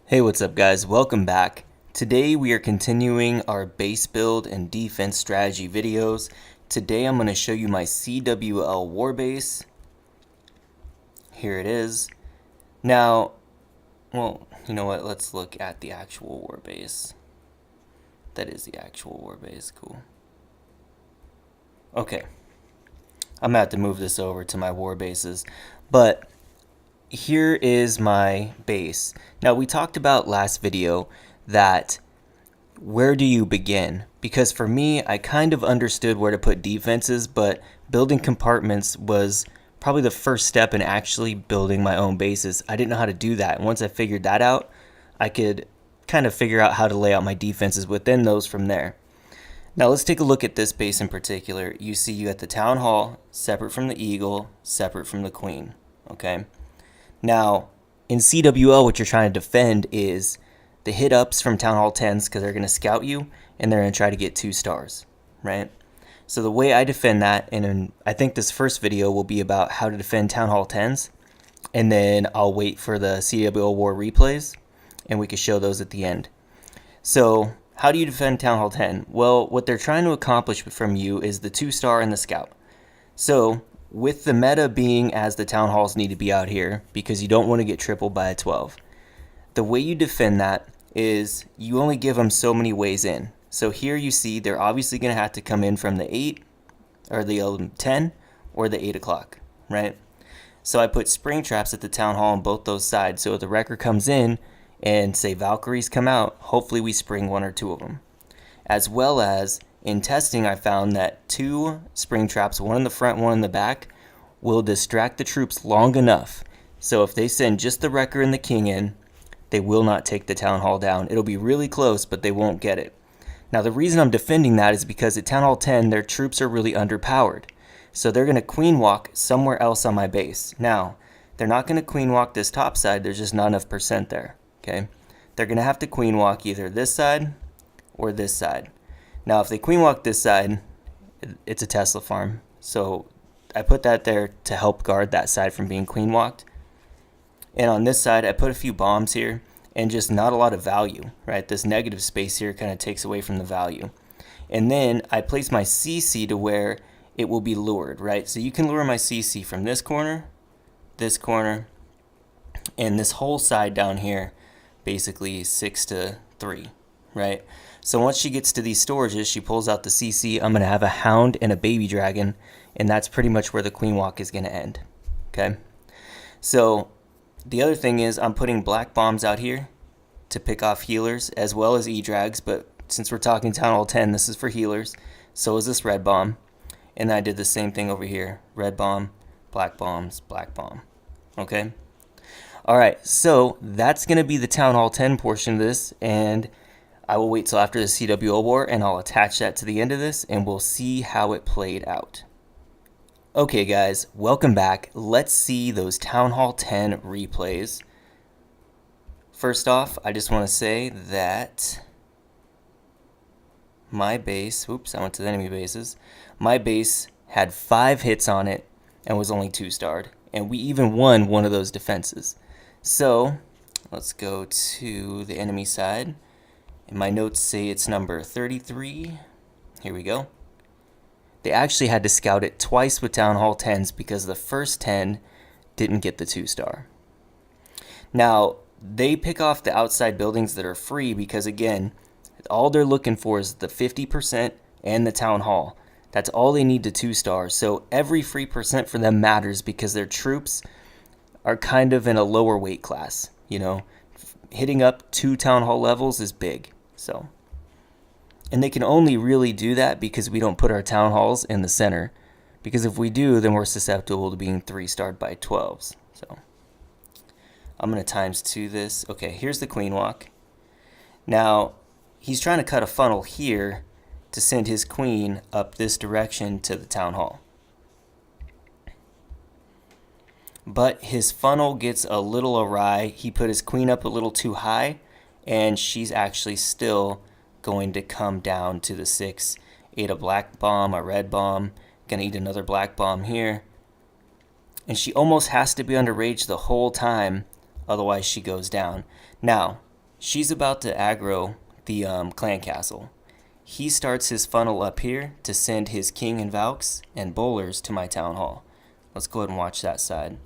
Hey, what's up guys? Welcome back. Today we are continuing our base build and defense strategy videos. Today I'm going to show you my CWL war base. Here it is. Now, well, you know what? Let's look at the actual war base. That is the actual war base. Cool. Okay. I'm going to have to move this over to my war bases. But here is my base. Now we talked about last video that where do you begin? Because for me, I kind of understood where to put defenses, but building compartments was probably the first step in actually building my own bases. I didn't know how to do that. And once I figured that out, I could kind of figure out how to lay out my defenses within those from there. Now let's take a look at this base in particular. You see you got the town hall, separate from the eagle, separate from the queen, okay? Now, in CWL, what you're trying to defend is the hit ups from Town Hall 10s because they're going to scout you and they're going to try to get 2 stars, right? So the way I defend that, and I think this first video will be about how to defend Town Hall 10s, and then I'll wait for the CWL War replays, and we can show those at the end. So how do you defend Town Hall 10? Well, what they're trying to accomplish from you is the 2-star and the scout. So with the meta being as the town halls need to be out here because you don't want to get tripled by a 12. The way you defend that is you only give them so many ways in. So here you see they're obviously going to have to come in from the 8 or the 10 or the 8 o'clock, right? So I put spring traps at the town hall on both those sides. So if the wrecker comes in and say Valkyries come out, hopefully we spring 1 or 2 of them. As well as in testing, I found that 2 spring traps, 1 in the front, 1 in the back, will distract the troops long enough. So if they send just the wrecker and the king in, they will not take the town hall down. It'll be really close, but they won't get it. Now the reason I'm defending that is because at Town Hall 10, their troops are really underpowered. So they're going to queen walk somewhere else on my base. Now, they're not going to queen walk this top side. There's just not enough percent there. Okay, they're going to have to queen walk either this side or this side. Now, if they queen walk this side, it's a Tesla farm. So I put that there to help guard that side from being queen walked. And on this side, I put a few bombs here and just not a lot of value, right? This negative space here kind of takes away from the value. And then I place my CC to where it will be lured, right? So you can lure my CC from this corner, and this whole side down here, basically 6 to 3, right? So once she gets to these storages, she pulls out the CC. I'm going to have a hound and a baby dragon, and that's pretty much where the queen walk is going to end, okay? So the other thing is I'm putting black bombs out here to pick off healers as well as E-drags, but since we're talking Town Hall 10, this is for healers. So is this red bomb. And I did the same thing over here. Red bomb, black bombs, black bomb, okay? All right, so that's going to be the Town Hall 10 portion of this, and I will wait till after the CWL war and I'll attach that to the end of this and we'll see how it played out. Okay guys, welcome back. Let's see those Town Hall 10 replays. First off, I just want to say that my base, oops, I went to the enemy bases. My base had 5 hits on it and was only 2-starred. And we even won one of those defenses. So let's go to the enemy side. And my notes say it's number 33. Here we go. They actually had to scout it twice with Town Hall 10s because the first 10 didn't get the 2-star. Now, they pick off the outside buildings that are free because, again, all they're looking for is the 50% and the Town Hall. That's all they need to 2-star. So every free percent for them matters because their troops are kind of in a lower weight class. You know, hitting up 2 Town Hall levels is big. So, and they can only really do that because we don't put our town halls in the center. Because if we do, then we're susceptible to being 3-starred by 12s. So I'm going to ×2 this. Okay, here's the queen walk. Now, he's trying to cut a funnel here to send his queen up this direction to the town hall. But his funnel gets a little awry. He put his queen up a little too high, and she's actually still going to come down to the 6. Ate a black bomb, a red bomb, gonna eat another black bomb here. And she almost has to be under rage the whole time, otherwise she goes down. Now, She's about to aggro the clan castle. He starts his funnel up here to send his king and valks and bowlers to my town hall. Let's go ahead and watch that side.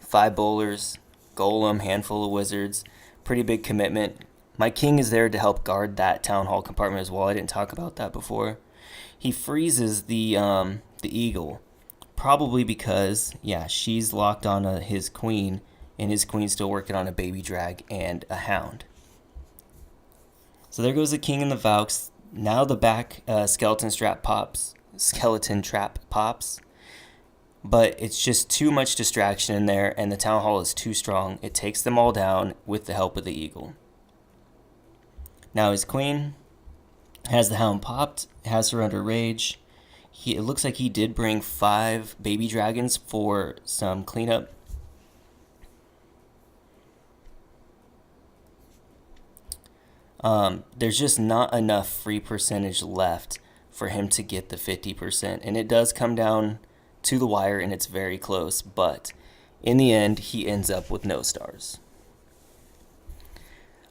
5 bowlers, golem, handful of wizards, pretty big commitment. My king is there to help guard that town hall compartment as well. I didn't talk about that before. He freezes the eagle, probably because, yeah, she's locked on his queen, and his queen's still working on a baby drag and a hound. So there goes the king and the valks. Now the back skeleton trap pops, but it's just too much distraction in there, and the town hall is too strong. It takes them all down with the help of the eagle. Now his queen has the hound popped, has her under rage. It looks like he did bring 5 baby dragons for some cleanup. There's just not enough free percentage left for him to get the 50%, and it does come down to the wire, and it's very close, but in the end he ends up with no stars.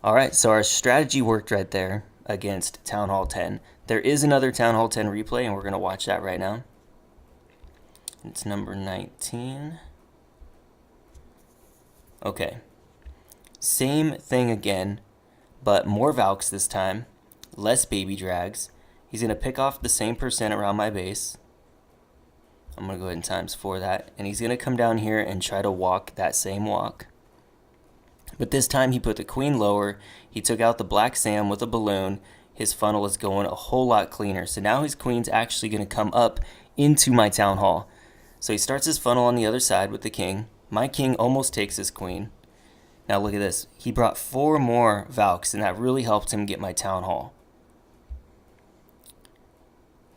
Alright, so our strategy worked right there against Town Hall 10. There is another Town Hall 10 replay, and we're going to watch that right now. It's number 19. Okay, same thing again, but more valks this time, less baby drags. He's going to pick off the same percent around my base. I'm going to go ahead and times 4 that. And he's going to come down here and try to walk that same walk. But this time he put the queen lower. He took out the black Sam with a balloon. His funnel is going a whole lot cleaner. So now his queen's actually going to come up into my town hall. So he starts his funnel on the other side with the king. My king almost takes his queen. Now look at this. He brought 4 more valks, and that really helped him get my town hall.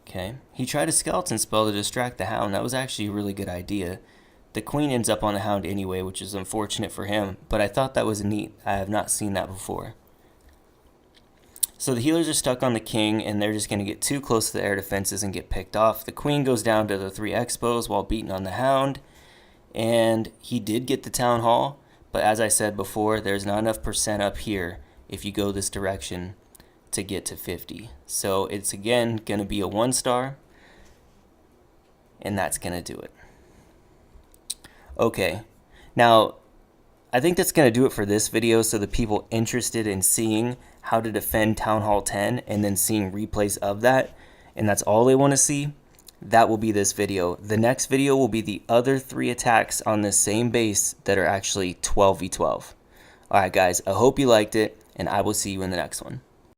Okay, he tried a skeleton spell to distract the hound. That was actually a really good idea. The queen ends up on the hound anyway, which is unfortunate for him, but I thought that was neat. I have not seen that before. So the healers are stuck on the king, and they're just going to get too close to the air defenses and get picked off. The queen goes down to the 3 expos while beating on the hound, and he did get the town hall, but as I said before, there's not enough percent up here if you go this direction to get to 50. So it's again going to be a 1 star, and that's going to do it. Okay, now I think that's going to do it for this video. So the people interested in seeing how to defend Town Hall 10 and then seeing replays of that, and that's all they want to see, that will be this video. The next video will be the other 3 attacks on the same base that are actually 12v12. Alright guys, I hope you liked it, and I will see you in the next one.